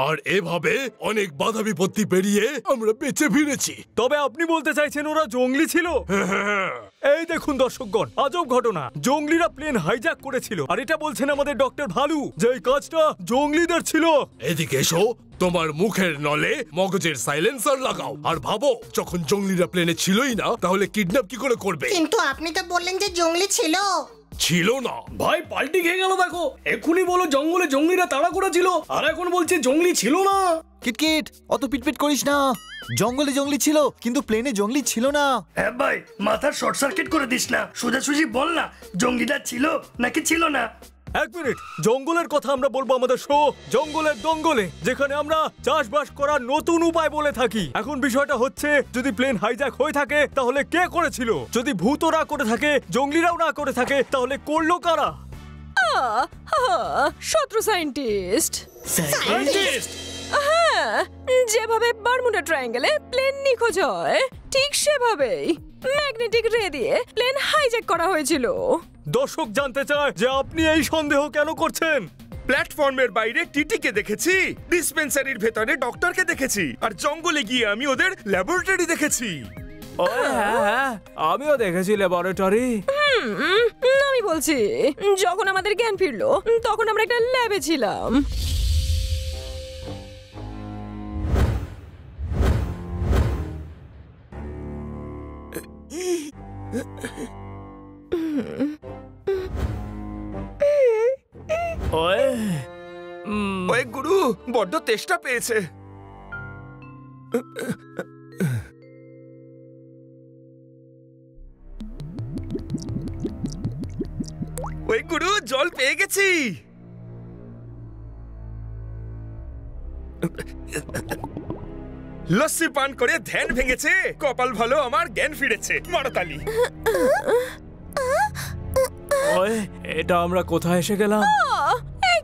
আর এভাবে অনেক বাধা বিপত্তি পেরিয়ে আমরা বেঁচে ফিরেছি। তবে আপনি বলতে চাইছেন ওরা জঙ্গলি ছিল? এই দেখুন দর্শকগণ, আজব ঘটনা, জঙ্গলিরা প্লেন হাইজ্যাক করেছিল, আর এটা বলছেন আমাদের ডক্টর ভালু যে এই কাজটা জঙ্গলিদের ছিল। এদিকে এসো, তোমার মুখের নলে মগজের সাইলেন্সার লাগাও আর ভাবো, যখন জঙ্গলিরা প্লেনে ছিলই না তাহলে কিডন্যাপ কি করে করবে? কিন্তু আপনি তো বললেন যে জঙ্গলি ছিল। ছিল না ভাই, পাল্টি খেয়ে গেল দেখো। এক্ষুনি বলো জঙ্গলে জঙ্গলিরা তাড়া করেছিল, আর এখন বলছে জঙ্গলি ছিল না। কিটকিট, অত পিটপিট করিস না। জঙ্গলে জঙ্গলি ছিল, কিন্তু প্লেনে জঙ্গলি ছিল না। হ্যাঁ ভাই, মাথার শর্ট সার্কিট করে দিস না, সোজাসুজি বল না জঙ্গলিটা ছিল নাকি ছিল না। এক মিনিট, জঙ্গলের কথা আমরা বলবো আমাদের শো জঙ্গলের দঙ্গলে, যেখানে আমরা চাষবাস করার নতুন উপায় বলে থাকি। এখন বিষয়টা হচ্ছে, যদি প্লেন হাইজ্যাক হয়ে থাকে তাহলে কে করেছিল? যদি ভূতরা করে থাকে, জঙ্গলিরাও না করে থাকে, তাহলে করলো কারা? শত্রু সায়েন্টিস্ট। হ্যাঁ, যেভাবে বারমুডা ট্রায়াঙ্গেলে প্লেন নিখোঁজ হয় ঠিক সেভাবেই ম্যাগনেটিক রে দিয়ে প্লেন হাইজ্যাক করা হয়েছিল। দর্শক জানতে চায় যে আপনি এই সন্দেহ কেন করছেন? প্ল্যাটফর্মের বাইরে টিটিকে দেখেছি, ডিসপেন্সারির ভেতরে ডক্টরকে দেখেছি, আর জঙ্গলে গিয়ে আমি ওদের ল্যাবরেটরি দেখেছি। হ্যাঁ, আমিও দেখেছি ল্যাবরেটরি। আমি বলছি, যখন আমাদের জ্ঞান ফিরলো তখন আমরা একটা ল্যাবে ছিলাম। ওই গুরু বড্ড তেষ্টা পেয়েছে। ওই গুরু, জল পেয়ে গেছি। লস্যি পান করে ধ্যান ভেঙেছে, কপাল ভালো আমার জ্ঞান ফিরেছে। মারতালি। ওই, এটা আমরা কোথায় এসে গেলাম?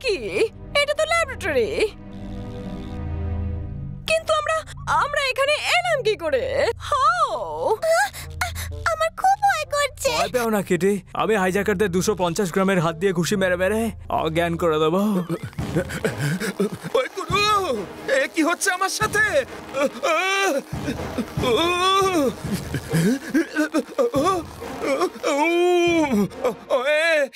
কি, এটা তো ল্যাবরেটরি, কিন্তু আমরা এখানে এলাম কি করে? আমার খুব ভয় করছে। ভয় পেও না কিটি, আমি হাইজ্যাকারদের 250 গ্রামের হাত দিয়ে ঘুষি মেরে মেরে অজ্ঞান করে দেবো। ওই গুরু, এ কি হচ্ছে আমার সাথে?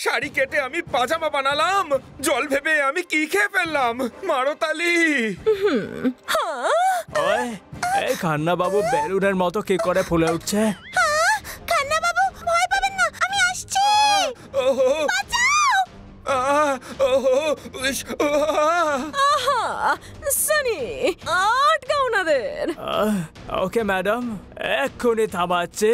শাড়ি কেটে আমি পাজামা বানালাম, জল ভেবে আমি কি খেয়ে ফেললাম। মারতালি। এই খান্না বাবু বেলুনের মতো কি করে ফুলে উঠছে। খান্না বাবু, ভয় পাবেন না, আমি আসছি। সানি, আটকা ওনাদের। ওকে ম্যাডাম, এক্ষুনি থামাচ্ছি।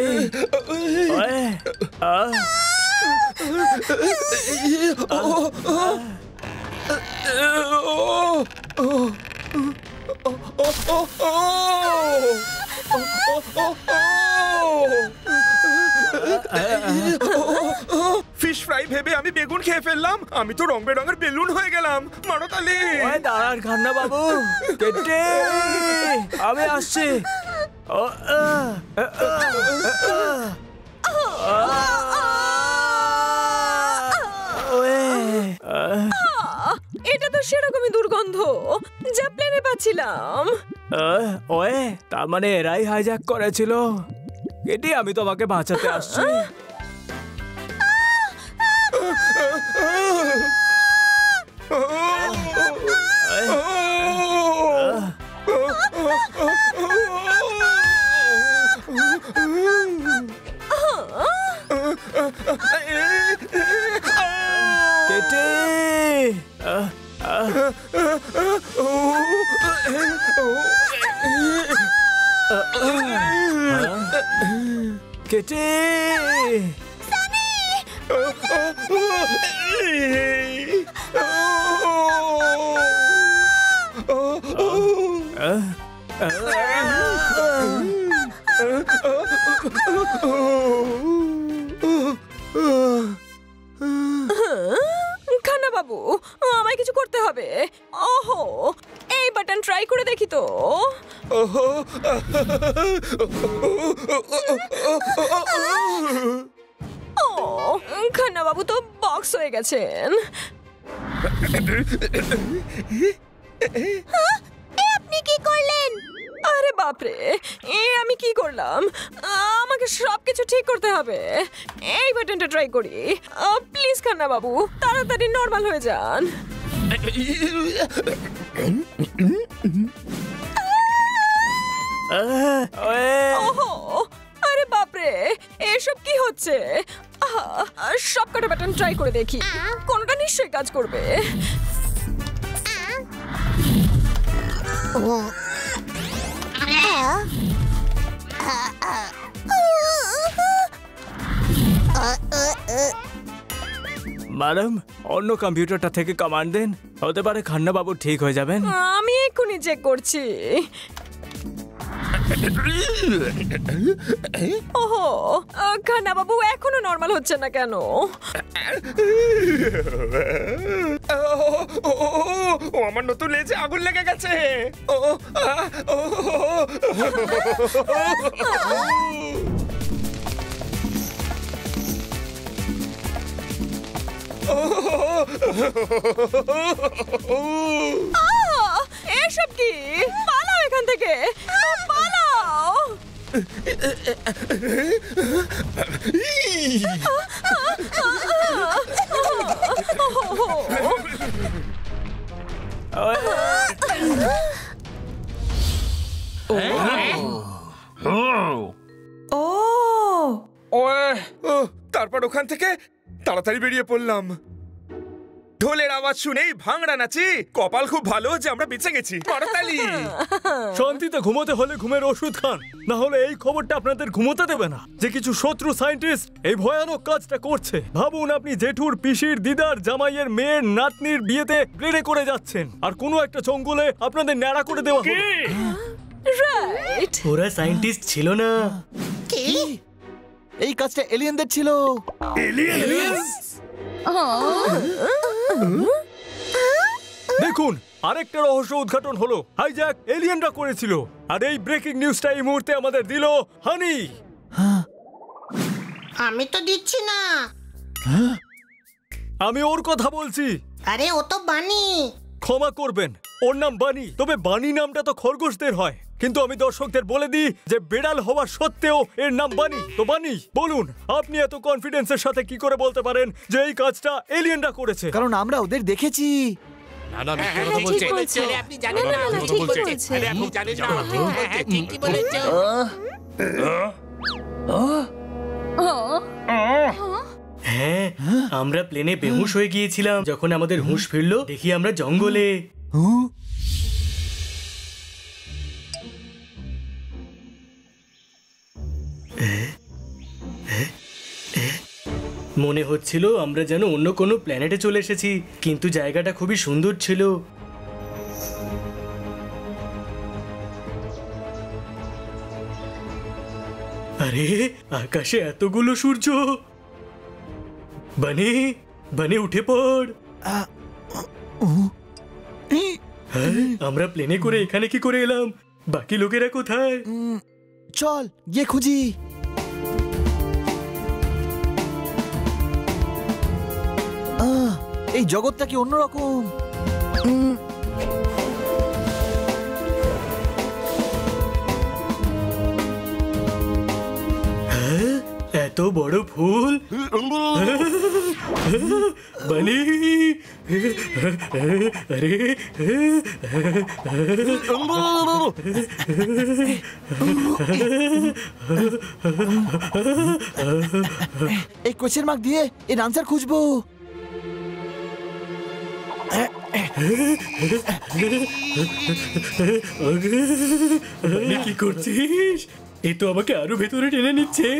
ফিশ ফ্রাই ভেবে আমি বেগুন খেয়ে ফেললাম, আমি তো রং বেরঙের বেলুন হয়ে গেলাম। মারতালি। দাঁড়ান খান্না বাবু, কেটে আমি আসছি। এটা তো সেরকমই দুর্গন্ধ যা প্লেনে পাচ্ছিলাম। ওয়ে, তার মানে এরাই হাইজ্যাক করেছিল। কেটি, আমি তোমাকে বাঁচাতে আসছি। কেটি, কেটি, খান্না বাবু, আমায় কিছু করতে হবে। ওহো, এই বাটন ট্রাই করে দেখি তো। খান্না বাবু তো বক্স হয়ে গেছেন। আপনি কি করলেন? আরে বাপরে, আমি কি করলাম? আমাকে সবকিছু ঠিক করতে হবে। এই বাটনটা ট্রাই করি। প্লিজ খান্না বাবু, তাড়াতাড়ি নর্মাল হয়ে যান। ওহো, আরে বাপরে, এসব কি হচ্ছে? সব কটা বাটন ট্রাই করে দেখি, কোনটা নিশ্চয়ই কাজ করবে। ম্যাডাম, অন্য কম্পিউটারটা থেকে কমান্ড দেন, হতে পারে খান্না বাবু ঠিক হয়ে যাবেন। আমি এক্ষুনি চেক করছি। ওহো, খান্না বাবু এখনো নর্মাল হচ্ছে না কেন? ও আমার নতুন লেজে আগুন লেগে গেছে। এসব কি? পালাও এখান থেকে, পালাও। তারপর ওখান থেকে তাড়াতাড়ি বেরিয়ে পড়লাম। ঢোলের আওয়াজ শুনেই ভাঙড়া নাচি। কপাল খুব ভালো যে আমরা বেঁচে গেছি। করতালি। শান্তিতে ঘুমোতে হলে ঘুমের ওষুধ খান, না হলে এই খবরটা আপনাদের ঘুমোতে দেবে না যে কিছু শত্রু সায়েন্টিস্ট এই ভয়ানক কাজটা করছে। ভাবুন, আপনি জেঠুর, পিসির, দিদার, জামাইয়ের মেয়ের, নাতনির বিয়েতে প্লেনে করে যাচ্ছেন, আর কোনো একটা জঙ্গলে আপনাদের ন্যাড়া করে দেওয়া হবে। রাইট, ওরা সায়েন্টিস্ট ছিল না। কি? এই কাজটা এলিয়েনদের ছিল। দেখুন, আরেকটা রহস্য উদ্ঘাটন হলো। হাইজ্যাক এলিয়েনরা করেছিল, আর এই ব্রেকিং নিউজটা এই মুহূর্তে আমাদের দিল হানি। আমি তো দিচ্ছি না। আমি ওর কথা বলছি। আরে ও তো বানি। ক্ষমা করবেন, ওর নাম বানি, তবে বানি নামটা তো খরগোশদের হয়। কিন্তু আমি দর্শকদের বলে দিই যে বেড়াল হওয়া সত্ত্বেও এর নাম বানি। তো বানি, বলুন আপনি এত কনফিডেন্সের সাথে কি করে বলতে পারেন যে এই কাজটা এলিয়েনরা করেছে? কারণ আমরা ওদের দেখেছি। না না, মিথ্যে কথা বলছে। আপনি জানেন না, ঠিক বলছে। আরে আপনি জানেন না, হ্যাঁ ঠিকই বলেছে। হ্যাঁ, আমরা প্লেনে বেহুশ হয়ে গিয়েছিলাম। যখন আমাদের হুঁশ ফিরলো, দেখি আমরা জঙ্গলে। মনে হচ্ছিল আমরা যেন অন্য কোনো প্ল্যানেটে চলে এসেছি, কিন্তু জায়গাটা খুবই সুন্দর ছিল। আরে আকাশে এতগুলো সূর্য। বানি, বানি উঠে পড়। হ্যাঁ, আমরা প্লেনে করে এখানে কি করে এলাম? বাকি লোকেরা কোথায়? চল গিয়ে খুঁজি। এই জগৎটা কি অন্যরকম। হ্যাঁ, এত বড় ফুল। বানি, আরে এই কোয়েশ্চেন মার্ক দিয়ে এর আনসার খুঁজবো। বানি, কি করছিস? এ তো আমাকে আরো ভেতরে টেনে নিচ্ছে।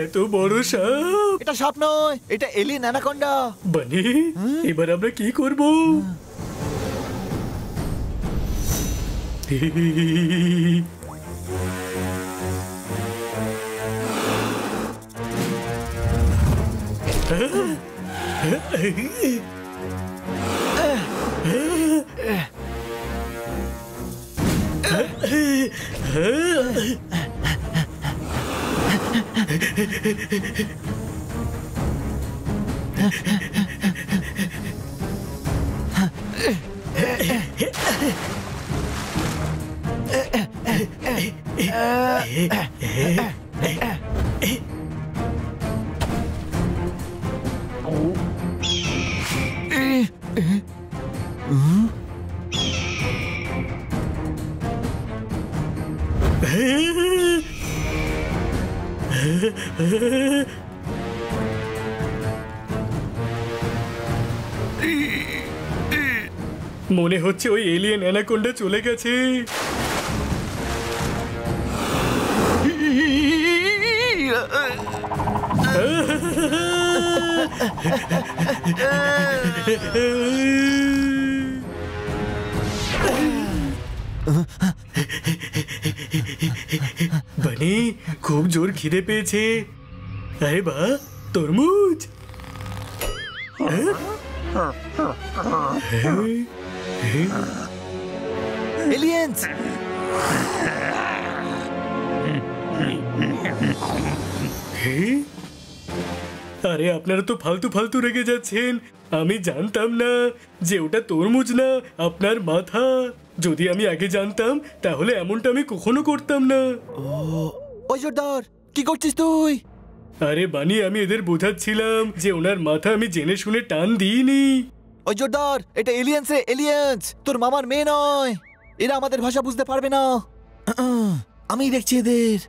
এত বড় সাপ। এটা সাপ নয়, এটা এলিয়েন অ্যানাকোন্ডা। বানি, এবার আমরা কি করব? মনে হচ্ছে ওই এলিয়েন অ্যানাকোন্ডা চলে গেছে। বানি, খুব জোর খিদে পেয়েছে। আরে বাহ, তরমুজ। এলিয়েন্স! আরে আপনারা তো ফালতু ফালতু রেগে যাচ্ছেন। আমি জানতাম না যে ওটা তরমুজ না, আপনার মাথা। যদি আমি আগে জানতাম তাহলে এমনটা আমি কখনো করতাম না। ওই জোরদার, কি করছিস তুই? আরে বানি, আমি এদের বোঝাচ্ছিলাম যে ওনার মাথা আমি জেনে শুনে টান দিইনি। ওই জোরদার, এটা এলিয়েন্স রে, এলিয়েন্স। তোর মামার মেয়ে নয়। এরা আমাদের ভাষা বুঝতে পারবে না। আমি দেখছি এদের।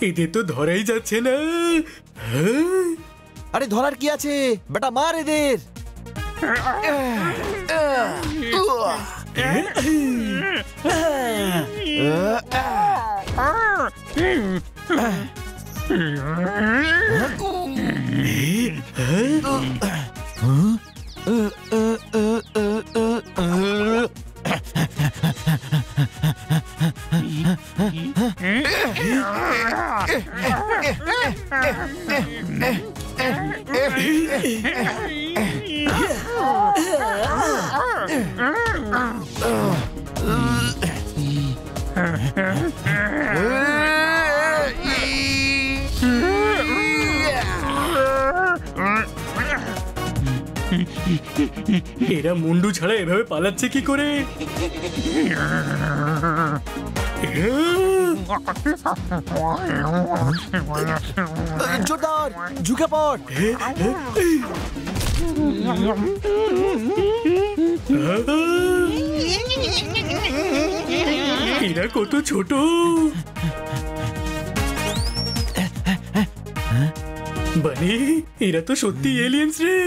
এদের তো ধরাই যাচ্ছে না। আরে ধরার কি আছে, বেটা মার এদের। এরা মুন্ডু ছাড়া এভাবে পালাচ্ছে কি করে? জোরদার, ঝুঁকে পড়। এরা কত ছোট। বানি, এরা তো সত্যি এলিয়েন্স রে।